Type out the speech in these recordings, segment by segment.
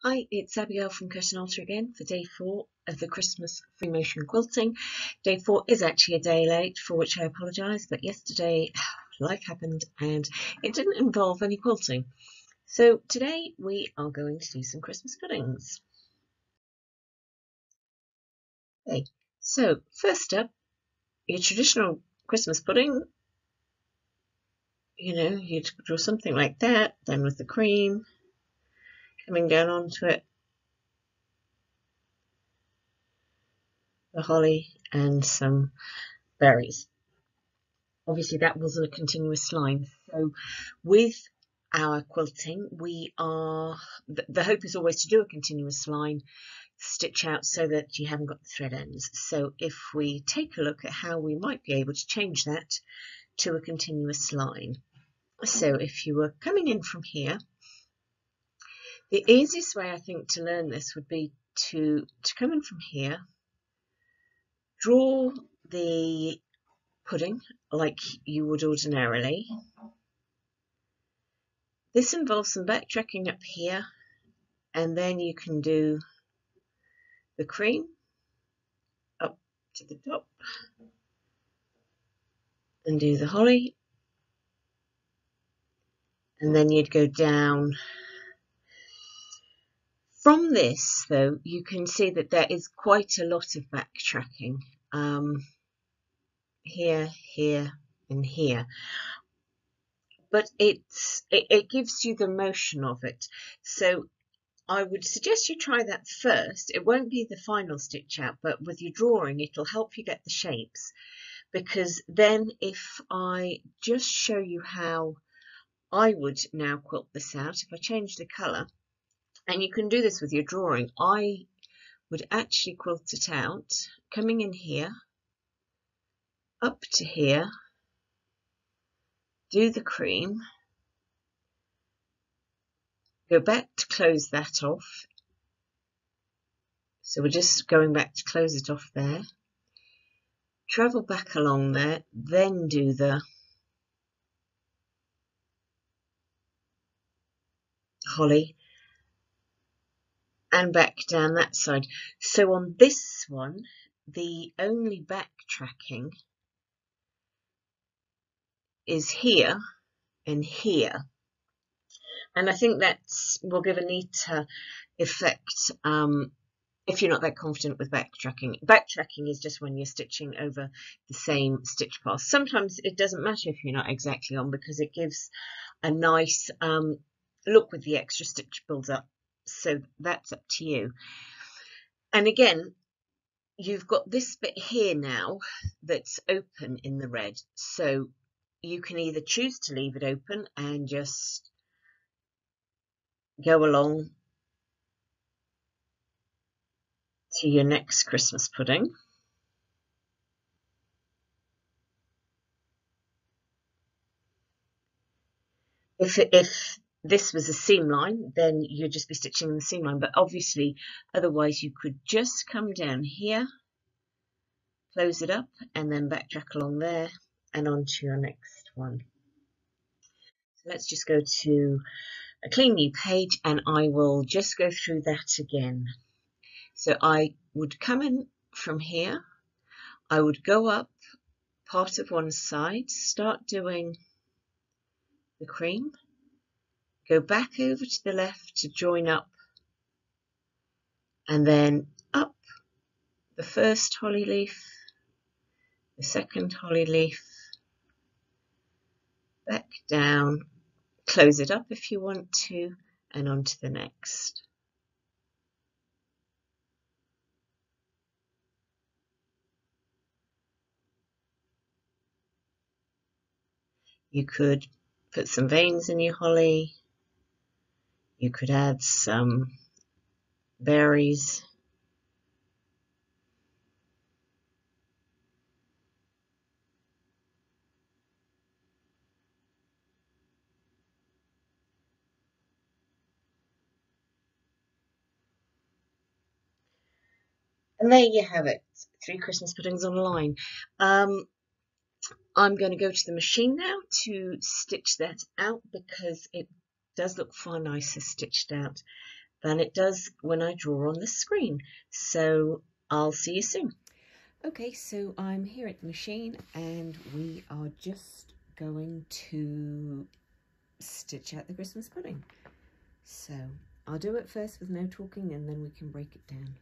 Hi, it's Abigail from Curtain Altar again for day 4 of the Christmas free motion quilting. Day 4 is actually a day late, for which I apologise, but yesterday life happened and it didn't involve any quilting. So today we are going to do some Christmas puddings. Okay, so first up, your traditional Christmas pudding, you'd draw something like that, then with the cream coming down onto it, the holly and some berries. Obviously that wasn't a continuous line. So with our quilting, the hope is always to do a continuous line stitch out so that you haven't got the thread ends. So if we take a look at how we might be able to change that to a continuous line. So if you were coming in from here, the easiest way I think to learn this would be to come in from here, draw the pudding like you would ordinarily. This involves some backtracking up here, and then you can do the cream up to the top and do the holly, and then you'd go down. From this, though, you can see that there is quite a lot of backtracking here, here, and here. But it gives you the motion of it. So I would suggest you try that first. It won't be the final stitch out, but with your drawing, it'll help you get the shapes. Because then if I just show you how I would now quilt this out, if I change the colour, and you can do this with your drawing, I would actually quilt it out, coming in here, up to here, do the cream, go back to close that off. So we're just going back to close it off there, travel back along there, then do the holly, and back down that side. So on this one, the only backtracking is here and here. And I think that will give a neater effect if you're not that confident with backtracking. Backtracking is just when you're stitching over the same stitch path. Sometimes it doesn't matter if you're not exactly on, because it gives a nice look with the extra stitch build up. So that's up to you. And again, you've got this bit here now that's open in the red. So you can either choose to leave it open and just go along to your next Christmas pudding. If this was a seam line, then you'd just be stitching in the seam line, but obviously otherwise you could just come down here, close it up, and then backtrack along there and on to your next one. So let's just go to a clean new page and I will just go through that again. So I would come in from here, I would go up part of one side, start doing the cream, go back over to the left to join up, and then up the first holly leaf, the second holly leaf, back down, close it up if you want to, and on to the next. You could put some veins in your holly, you could add some berries. And there you have it, 3 Christmas puddings online. I'm going to go to the machine now to stitch that out because it does look far nicer stitched out. than it does when I draw on the screen. So I'll see you soon. Okay, so I'm here at the machine and we are just going to stitch out the Christmas pudding. So I'll do it first with no talking and then we can break it down.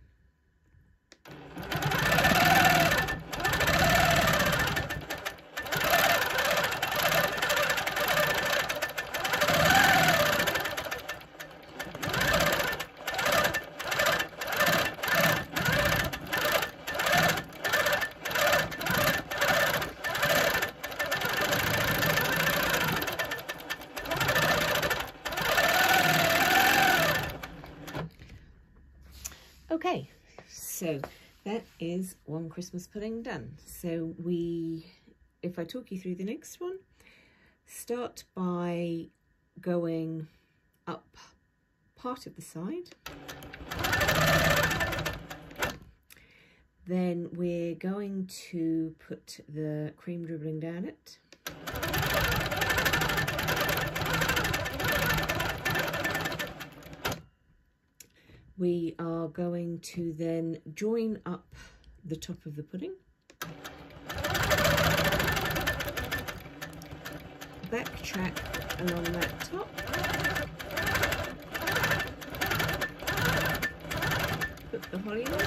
Okay, so that is one Christmas pudding done. So if I talk you through the next one, start by going up part of the side. Then we're going to put the cream dribbling down it. We are going to then join up the top of the pudding, backtrack along that top, put the holly on,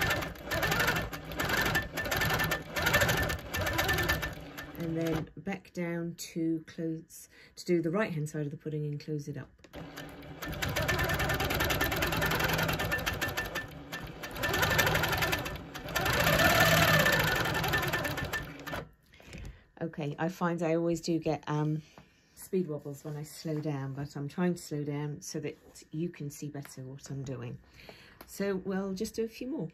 and then back down to do the right hand side of the pudding and close it up. Okay, I find I always do get speed wobbles when I slow down, but I'm trying to slow down so that you can see better what I'm doing. So we'll just do a few more.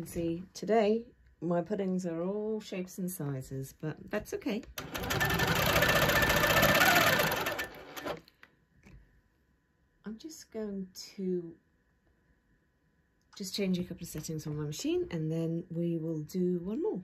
See, today my puddings are all shapes and sizes, but that's okay. I'm just going to change a couple of settings on my machine and then we will do one more.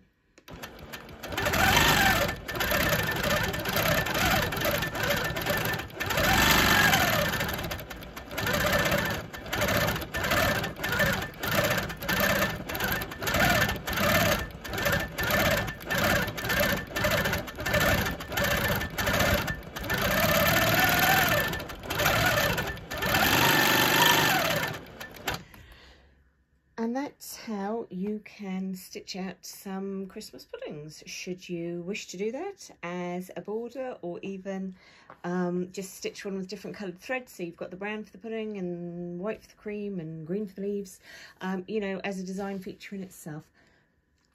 And that's how you can stitch out some Christmas puddings, should you wish to do that as a border, or even just stitch one with different coloured threads. So you've got the brown for the pudding and white for the cream and green for the leaves, you know, as a design feature in itself.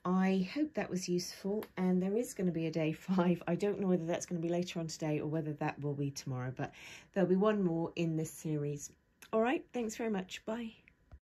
I hope that was useful, and there is going to be a day 5. I don't know whether that's going to be later on today or whether that will be tomorrow, but there'll be one more in this series. All right, thanks very much. Bye.